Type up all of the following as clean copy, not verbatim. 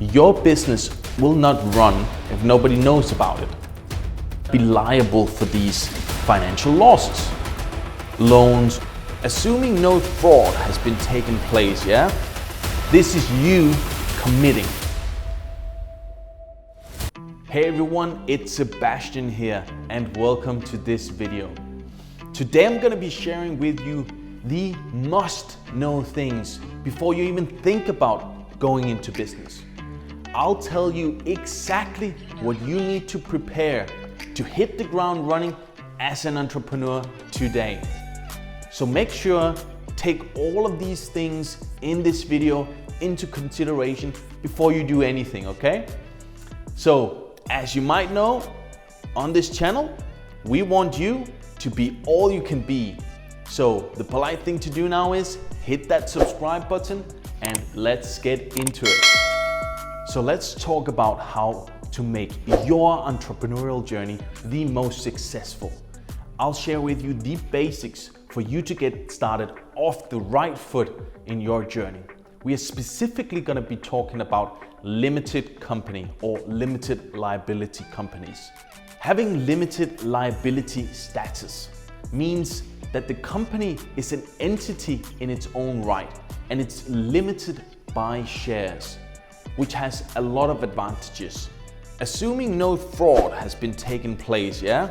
Your business will not run if nobody knows about it. Be liable for these financial losses. Loans, assuming no fraud has been taken place, yeah? This is you committing. Hey everyone, it's Sebastian here and welcome to this video. Today I'm going to be sharing with you the must-know things before you even think about going into business. I'll tell you exactly what you need to prepare to hit the ground running as an entrepreneur today. So make sure take all of these things in this video into consideration before you do anything, okay? So as you might know, on this channel, we want you to be all you can be. So the polite thing to do now is hit that subscribe button and let's get into it. So let's talk about how to make your entrepreneurial journey the most successful. I'll share with you the basics for you to get started off the right foot in your journey. We are specifically going to be talking about limited company or limited liability companies. Having limited liability status means that the company is an entity in its own right and it's limited by shares, which has a lot of advantages. Assuming no fraud has been taken place, yeah?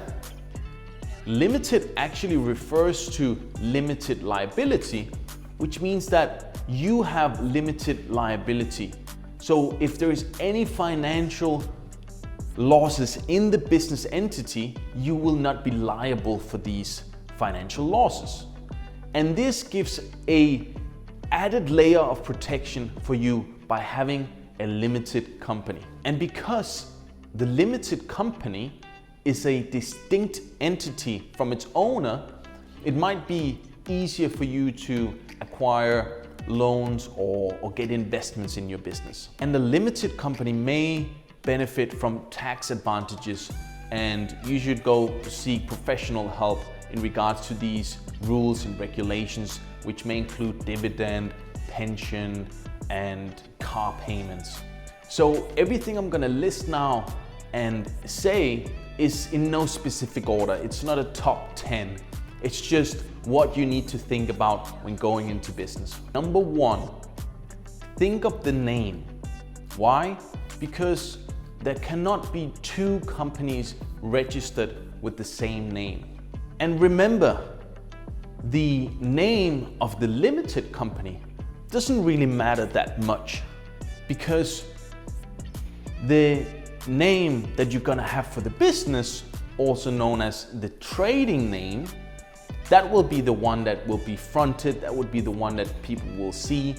Limited actually refers to limited liability, which means that you have limited liability. So if there is any financial losses in the business entity, you will not be liable for these financial losses. And this gives an added layer of protection for you by having a limited company. And because the limited company is a distinct entity from its owner, it might be easier for you to acquire loans or get investments in your business. And the limited company may benefit from tax advantages, and you should go seek professional help in regards to these rules and regulations, which may include dividend, pension, and car payments. So everything I'm gonna list now and say is in no specific order. It's not a top 10. It's just what you need to think about when going into business. Number one, think of the name. Why? Because there cannot be two companies registered with the same name. And remember, the name of the limited company doesn't really matter that much, because the name that you're gonna have for the business, also known as the trading name, that will be the one that will be fronted, that would be the one that people will see.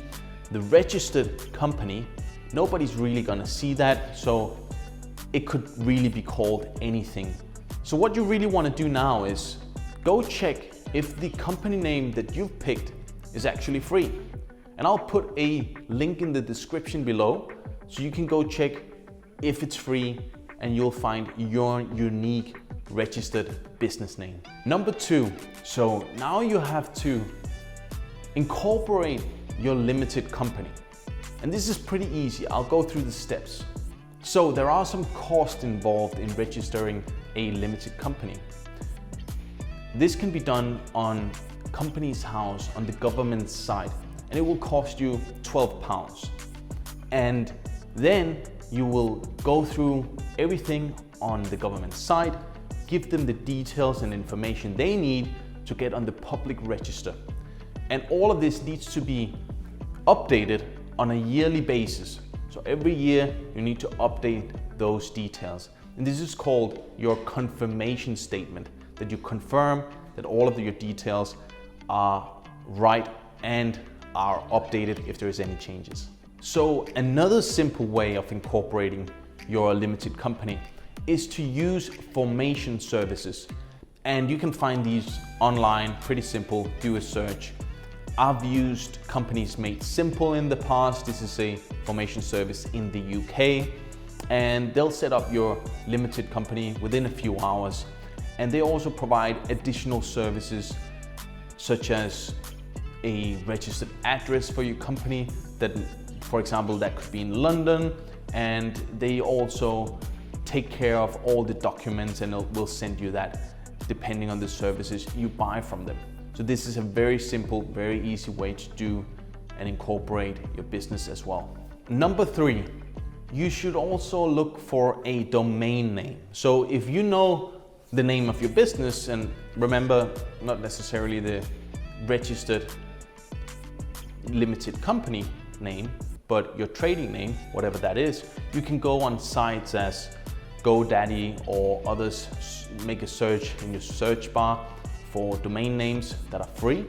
The registered company, nobody's really gonna see that, so it could really be called anything. So what you really wanna do now is go check if the company name that you've picked is actually free. And I'll put a link in the description below so you can go check if it's free and you'll find your unique registered business name. Number two, so now you have to incorporate your limited company. And this is pretty easy. I'll go through the steps. So there are some costs involved in registering a limited company. This can be done on Companies House on the government side, and it will cost you £12. And then you will go through everything on the government side, give them the details and information they need to get on the public register. And all of this needs to be updated on a yearly basis. So every year you need to update those details. And this is called your confirmation statement, that you confirm that all of your details are right and are updated if there is any changes. So another simple way of incorporating your limited company is to use formation services. And you can find these online, pretty simple, do a search. I've used Companies Made Simple in the past. This is a formation service in the UK, and they'll set up your limited company within a few hours. And they also provide additional services such as a registered address for your company that, for example, that could be in London, and they also take care of all the documents, and will send you that depending on the services you buy from them. So this is a very simple, very easy way to do and incorporate your business as well. Number 3, you should also look for a domain name. So if you know the name of your business, and remember, not necessarily the registered limited company name, but your trading name, whatever that is, you can go on sites as GoDaddy or others, make a search in your search bar for domain names that are free,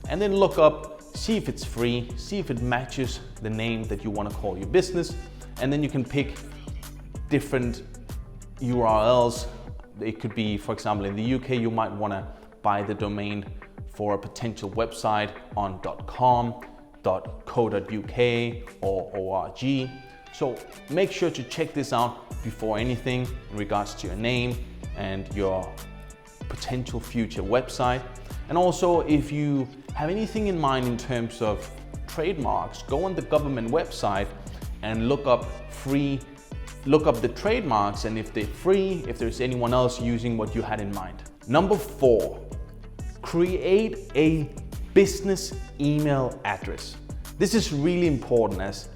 and then look up, see if it's free, see if it matches the name that you want to call your business, and then you can pick different URLs. It could be, for example, in the UK, you might want to buy the domain for a potential website on .com, .co.uk or .org. So make sure to check this out before anything in regards to your name and your potential future website. And also, if you have anything in mind in terms of trademarks, go on the government website and look up the trademarks, and if they're free, if there's anyone else using what you had in mind. Number 4, create a business email address. This is really important as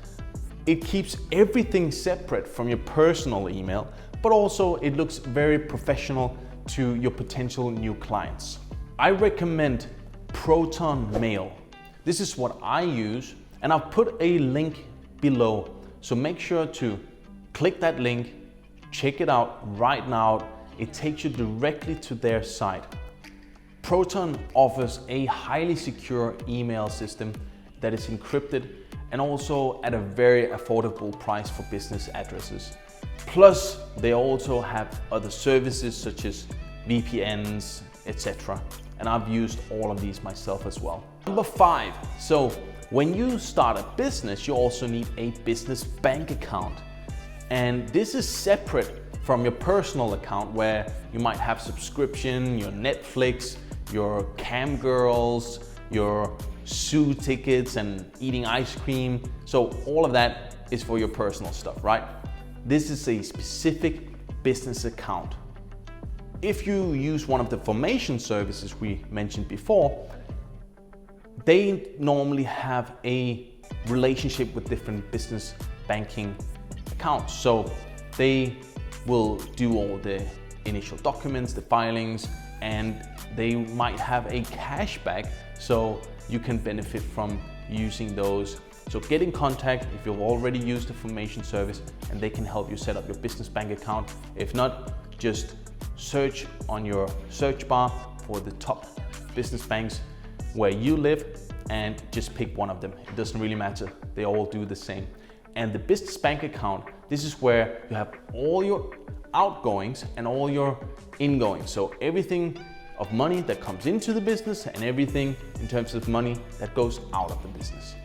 it keeps everything separate from your personal email, but also it looks very professional to your potential new clients. I recommend Proton Mail. This is what I use, and I've put a link below. So make sure to click that link, check it out right now. It takes you directly to their site. Proton offers a highly secure email system that is encrypted and also at a very affordable price for business addresses. Plus, they also have other services such as VPNs, etc. And I've used all of these myself as well. Number 5, so when you start a business, you also need a business bank account. And this is separate from your personal account where you might have subscription, your Netflix, your cam girls, your zoo tickets and eating ice cream. So all of that is for your personal stuff, right? This is a specific business account. If you use one of the formation services we mentioned before, they normally have a relationship with different business banking accounts. So they will do all the initial documents, the filings, and they might have a cashback, so you can benefit from using those. So get in contact if you've already used the formation service, and they can help you set up your business bank account. If not, just search on your search bar for the top business banks where you live and just pick one of them. It doesn't really matter, they all do the same. And the business bank account, this is where you have all your outgoings and all your ingoings. So everything of money that comes into the business and everything in terms of money that goes out of the business.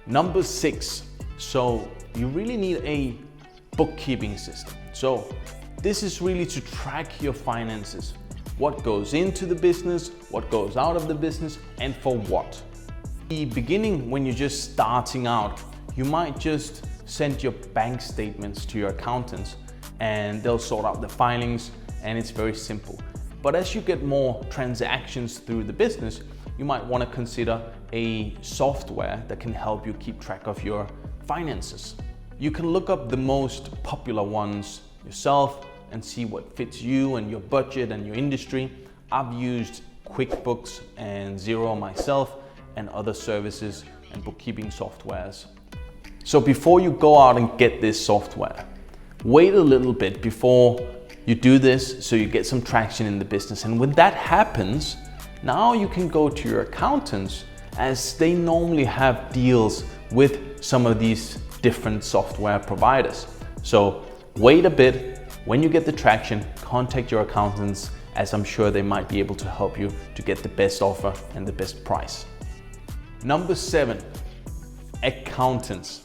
Number 6, so you really need a bookkeeping system. So this is really to track your finances. What goes into the business, what goes out of the business, and for what. In the beginning, when you're just starting out, you might just send your bank statements to your accountants and they'll sort out the filings, and it's very simple. But as you get more transactions through the business, you might want to consider a software that can help you keep track of your finances. You can look up the most popular ones yourself and see what fits you and your budget and your industry. I've used QuickBooks and Xero myself and other services and bookkeeping softwares. So before you go out and get this software, wait a little bit before you do this so you get some traction in the business. And when that happens, now you can go to your accountants, as they normally have deals with some of these different software providers. So wait a bit. When you get the traction, contact your accountants, as I'm sure they might be able to help you to get the best offer and the best price. Number 7, accountants.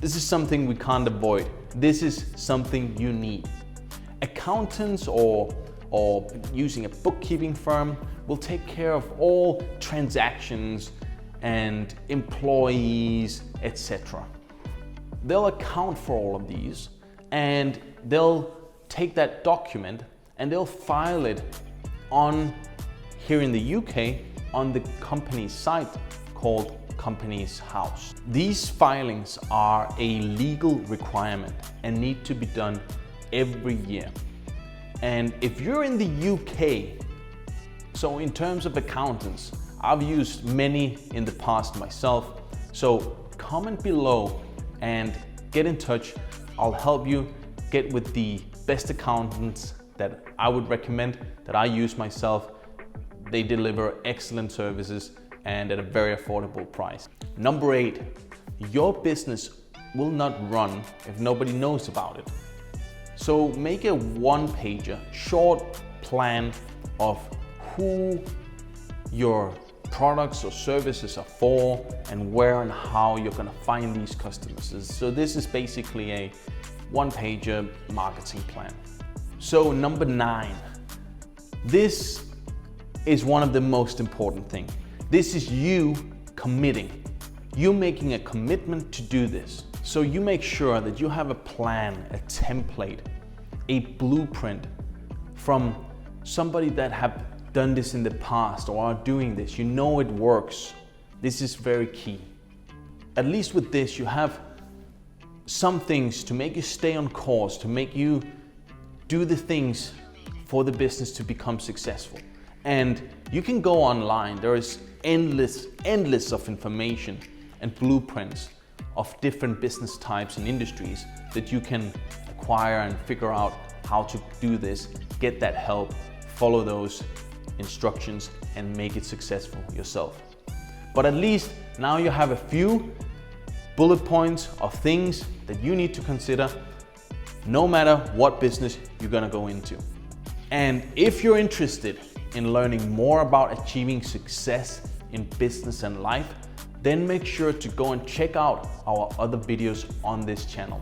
This is something we can't avoid. This is something you need. Accountants or using a bookkeeping firm will take care of all transactions and employees, etc. they'll account for all of these, and they'll take that document and they'll file it on, here in the UK, on the company's site called Companies House. These filings are a legal requirement and need to be done every year. And if you're in the UK, so in terms of accountants, I've used many in the past myself. So comment below and get in touch. I'll help you get with the best accountants that I would recommend, that I use myself. They deliver excellent services and at a very affordable price. Number 8, your business will not run if nobody knows about it. So make a one-pager, short plan of who your products or services are for and where and how you're gonna find these customers. So this is basically a one-pager marketing plan. So number 9, this is one of the most important things. This is you committing. You making a commitment to do this. So you make sure that you have a plan, a template, a blueprint from somebody that have done this in the past or are doing this. You know it works. This is very key. At least with this, you have some things to make you stay on course, to make you do the things for the business to become successful. And you can go online. There is endless of information and blueprints of different business types and industries that you can acquire and figure out how to do this, get that help, follow those instructions and make it successful yourself. But at least now you have a few bullet points of things that you need to consider no matter what business you're gonna go into. And if you're interested in learning more about achieving success in business and life, then make sure to go and check out our other videos on this channel.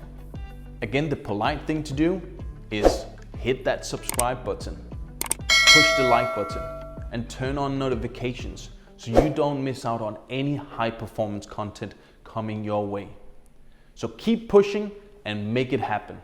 Again, the polite thing to do is hit that subscribe button, push the like button, and turn on notifications so you don't miss out on any high performance content coming your way. So keep pushing and make it happen.